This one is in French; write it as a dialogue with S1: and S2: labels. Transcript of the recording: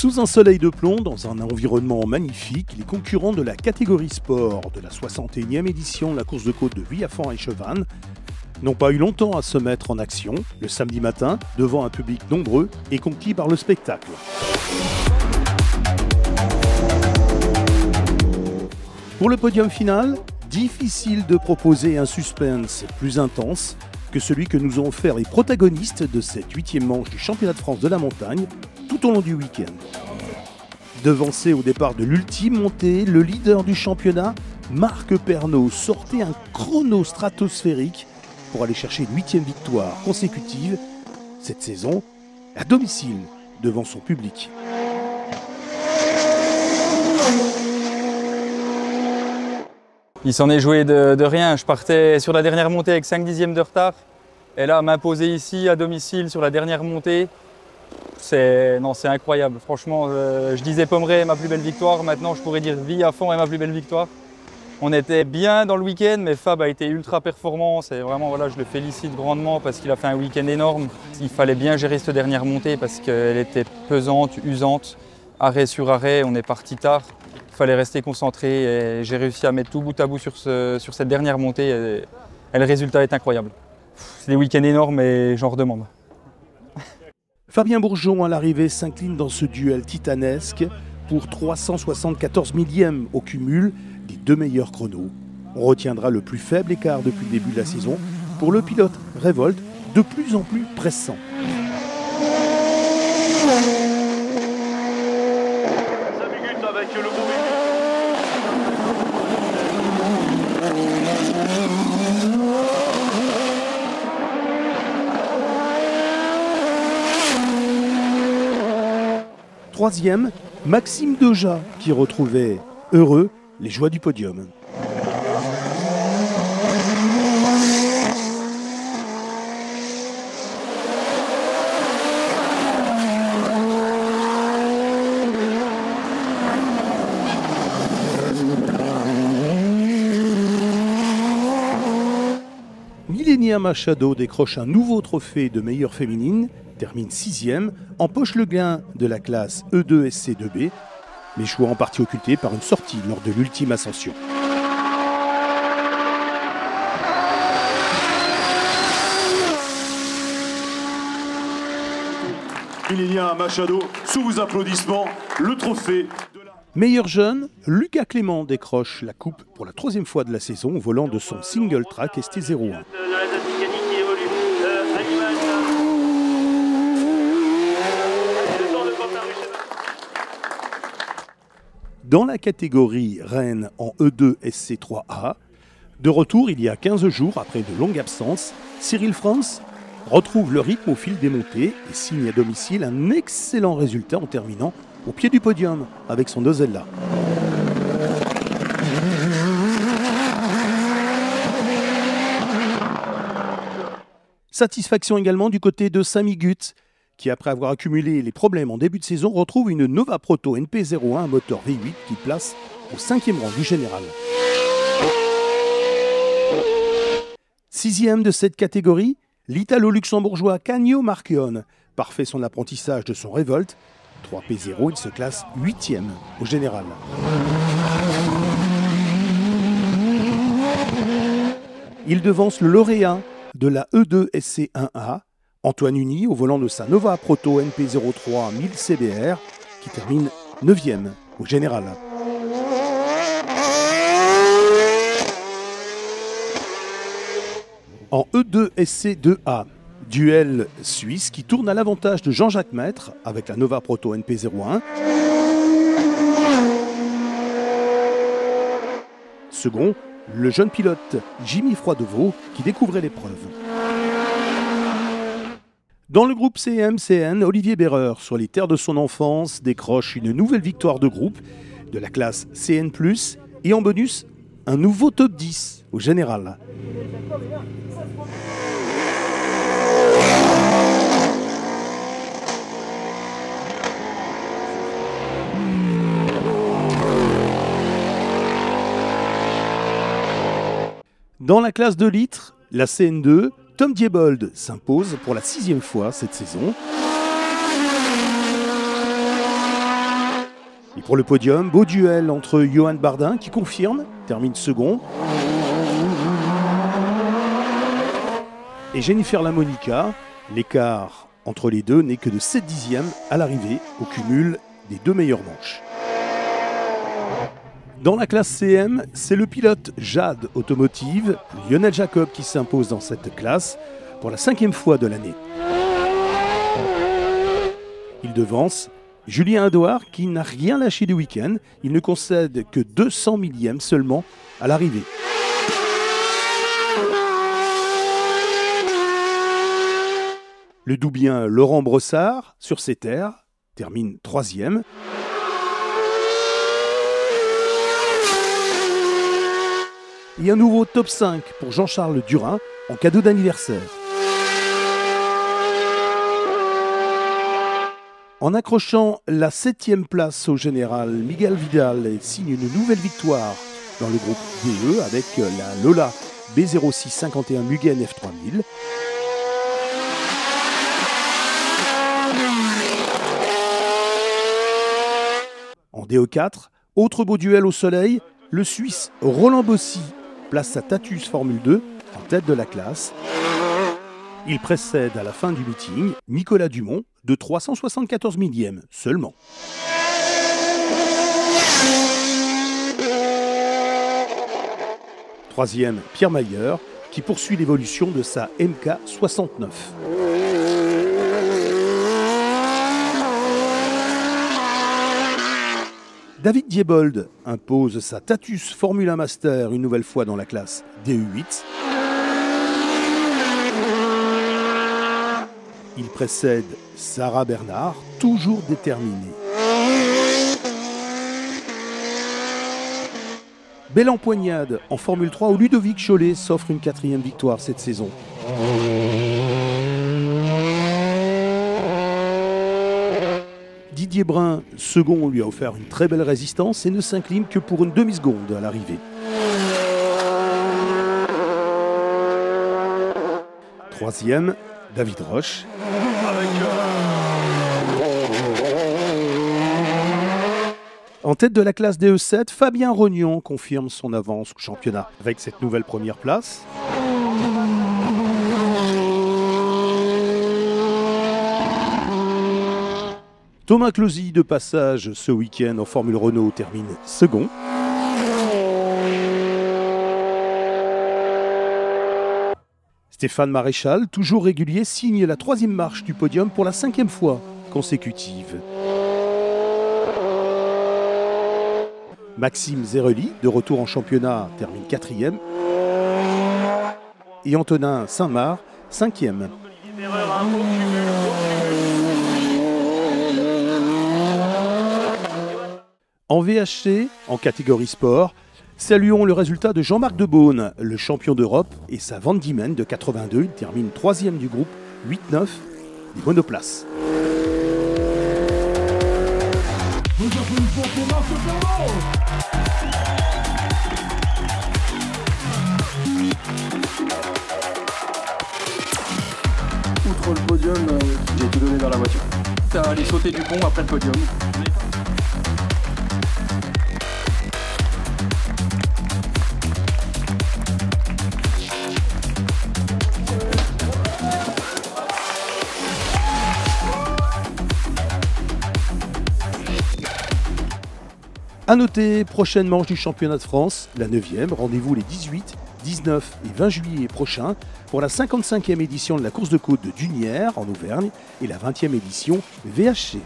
S1: Sous un soleil de plomb, dans un environnement magnifique, les concurrents de la catégorie sport de la 61e édition de la course de côte de Villafonds-et-Chevannes n'ont pas eu longtemps à se mettre en action le samedi matin devant un public nombreux et conquis par le spectacle. Pour le podium final, difficile de proposer un suspense plus intense que celui que nous ont offert les protagonistes de cette 8e manche du championnat de France de la montagne tout au long du week-end. Devancé au départ de l'ultime montée, le leader du championnat, Marc Pernaut, sortait un chrono stratosphérique pour aller chercher une 8e victoire consécutive cette saison à domicile devant son public.
S2: Il s'en est joué de rien. Je partais sur la dernière montée avec 5 dixièmes de retard. Et là, m'imposer ici à domicile sur la dernière montée, c'est incroyable. Franchement, je disais Pommeray est ma plus belle victoire. Maintenant, je pourrais dire Villafonds est ma plus belle victoire. On était bien dans le week-end, mais Fab a été ultra performant. C'est vraiment, voilà, je le félicite grandement parce qu'il a fait un week-end énorme. Il fallait bien gérer cette dernière montée parce qu'elle était pesante, usante. Arrêt sur arrêt, on est parti tard. Il fallait rester concentré et j'ai réussi à mettre tout bout à bout sur cette dernière montée et le résultat est incroyable. C'est des week-ends énormes et j'en redemande.
S1: Fabien Bourgeon à l'arrivée s'incline dans ce duel titanesque pour 374 millièmes au cumul des deux meilleurs chronos. On retiendra le plus faible écart depuis le début de la saison pour le pilote Révolte, de plus en plus pressant.
S3: Avec le mauvais.
S1: Troisième, Maxime Deja qui retrouvait heureux les joies du podium. Millenia Machado décroche un nouveau trophée de meilleure féminine, termine 6e, empoche le gain de la classe E2SC2B, mais choix en partie occulté par une sortie lors de l'ultime ascension.
S3: Millenia Machado, sous vos applaudissements, le trophée.
S1: Meilleur jeune, Lucas Clément décroche la coupe pour la 3e fois de la saison au volant de son single track ST01. Dans la catégorie Rennes en E2 SC3A, de retour il y a 15 jours après de longues absences, Cyril France retrouve le rythme au fil des montées et signe à domicile un excellent résultat en terminant au pied du podium avec son Dozella. Satisfaction également du côté de Samy Gut, qui après avoir accumulé les problèmes en début de saison retrouve une Nova Proto NP01, un moteur V8 qui place au 5e rang du général. 6e de cette catégorie, l'Italo-luxembourgeois Canio Marchione parfait son apprentissage de son Révolte. 3P0, il se classe 8e au général. Il devance le lauréat de la E2 SC1A, Antoine Uni, au volant de sa Nova Proto NP03 1000 CBR, qui termine 9e au général. En E2 SC2A, duel suisse qui tourne à l'avantage de Jean-Jacques Maître avec la Nova Proto NP01. Second, le jeune pilote Jimmy Froidevaux qui découvrait l'épreuve. Dans le groupe CM-CN, Olivier Béreur, sur les terres de son enfance, décroche une nouvelle victoire de groupe de la classe CN+, et en bonus, un nouveau top 10 au général. Dans la classe de litres, la CN2, Tom Diebold s'impose pour la 6e fois cette saison. Et pour le podium, beau duel entre Johan Bardin qui confirme, termine second, et Jennifer Lamonica. L'écart entre les deux n'est que de 7 dixièmes à l'arrivée au cumul des 2 meilleures manches. Dans la classe CM, c'est le pilote Jade Automotive, Lionel Jacob, qui s'impose dans cette classe pour la 5e fois de l'année. Il devance Julien Hadouard qui n'a rien lâché du week-end. Il ne concède que 200 millièmes seulement à l'arrivée. Le Doubien Laurent Brossard, sur ses terres, termine 3e. Et un nouveau top 5 pour Jean-Charles Durin en cadeau d'anniversaire. En accrochant la 7e place au général, Miguel Vidal signe une nouvelle victoire dans le groupe DE avec la Lola B0651 Mugen F3000. En DE4, autre beau duel au soleil, le Suisse Roland Bossy place sa Tatus Formule 2 en tête de la classe. Il précède à la fin du meeting Nicolas Dumont de 374 millièmes seulement. Troisième, Pierre Mayer, qui poursuit l'évolution de sa MK69. David Diebold impose sa Tatus Formula Master une nouvelle fois dans la classe DE8. Il précède Sarah Bernard, toujours déterminée. Belle empoignade en Formule 3 où Ludovic Cholet s'offre une 4e victoire cette saison. Didier Brun, second, lui a offert une très belle résistance et ne s'incline que pour une demi-seconde à l'arrivée. Troisième, David Roche. En tête de la classe DE7, Fabien Rognon confirme son avance au championnat avec cette nouvelle première place. Thomas Closy, de passage ce week-end en Formule Renault, termine second. Stéphane Maréchal, toujours régulier, signe la 3e marche du podium pour la 5e fois consécutive. Maxime Zereli, de retour en championnat, termine 4e. Et Antonin Saint-Marc, 5e. En VHC, en catégorie sport, saluons le résultat de Jean-Marc Debaune, le champion d'Europe, et sa Van Diemen de 82. Il termine 3e du groupe, 8-9 des monoplaces.
S4: Outre le podium, j'ai tout donné dans la voiture. T'as allé sauter du pont après le podium.
S1: A noter, prochaine manche du championnat de France, la 9e. Rendez-vous les 18, 19 et 20 juillet prochains pour la 55e édition de la course de côte de Dunières en Auvergne et la 20e édition VHC.